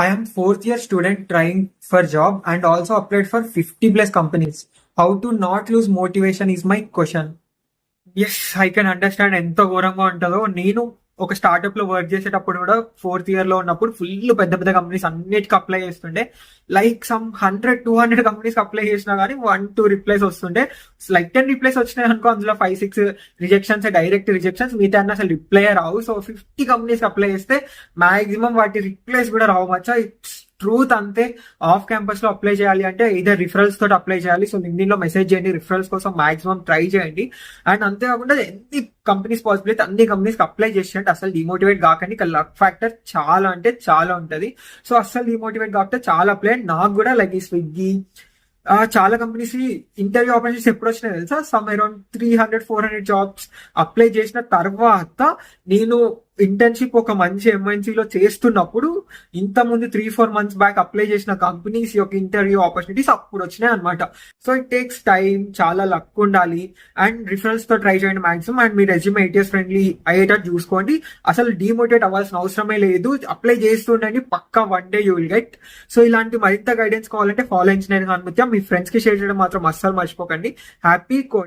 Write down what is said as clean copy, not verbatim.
I am fourth year student trying for job and also applied for 50 plus companies. How to not lose motivation is my question. Yes I can understand ఎంత ఘోరంగా ఉంటుందో. నేను ఒక startup లో work చేసేటప్పుడు కూడా fourth year లో ఉన్నప్పుడు ఫుల్ పెద్ద పెద్ద కంపెనీస్ అన్నిటికి అప్లై చేస్తుండే. లైక్ సమ్ 100-200 కంపెనీస్ అప్లై చేసినా కానీ 1-2 రిప్లైస్ వస్తుండే. లైక్ 10 రిప్లైస్ వచ్చినాయి అనుకో, అందులో 5-6 రిజెక్షన్స్, డైరెక్ట్ రిజెక్షన్స్, మిగతా అన్న అసలు రిప్లై రావు. సో 50 కంపెనీస్ అప్లై చేస్తే మాక్సిమం వాటి రిప్లైస్ కూడా రావు మచ్చా. ఇట్స్ ట్రూత్ అంతే. ఆఫ్ క్యాంపస్ లో అప్లై చేయాలి అంటే ఇదే రిఫరల్స్ తోటి అప్లై చేయాలి. సో లింక్డ్ఇన్ లో మెసేజ్ చేయండి, రిఫరల్స్ కోసం మాక్సిమం ట్రై చేయండి. అండ్ అంతేకాకుండా ఎన్ని కంపెనీస్ పాసిబుల్ అయితే అన్ని కంపెనీస్ అప్లై చేసినట్టు అసలు డిమోటివేట్ కాకండి. ఇక్కడ లక్ ఫ్యాక్టర్ చాలా అంటే చాలా ఉంటది. సో అసలు డిమోటివేట్ కాకపోతే చాలా అప్లై. నాకు కూడా లైక్ ఈ స్విగ్గీ చాలా కంపెనీస్ ఇంటర్వ్యూ ఆపర్చునిటీస్ ఎప్పుడు వచ్చినాయి తెలుసా? సమ్ అరౌండ్ 300-400 జాబ్స్ అప్లై చేసిన తర్వాత నేను ఇంటర్న్షిప్ ఒక మంచి ఎంఎన్సీలో చేస్తున్నప్పుడు ఇంత ముందు 3-4 months బ్యాక్ అప్లై చేసిన కంపెనీస్ యొక్క ఇంటర్వ్యూ ఆపర్చునిటీస్ అప్పుడు వచ్చినాయి అనమాట. సో ఇట్ టేక్స్ టైం, చాలా లక్ ఉండాలి. అండ్ రిఫరెన్స్ తో ట్రై చేయండి మాక్సిమం. అండ్ మీ రెజ్యూమ్ ATS ఫ్రెండ్లీ అయ్యేటట్టు చూసుకోండి. అసలు డిమోటివేట్ అవ్వాల్సిన అవసరమే లేదు. అప్లై చేస్తుండండి, పక్కా one day you will get. So ఇలాంటి మరింత గైడెన్స్ కావాలంటే ఫాలో ఇంజనీరింగ్ అనుమతి మీ ఫ్రెండ్స్ కి షేర్ చేయడం మాత్రం అస్సలు మర్చిపోకండి. Happy code.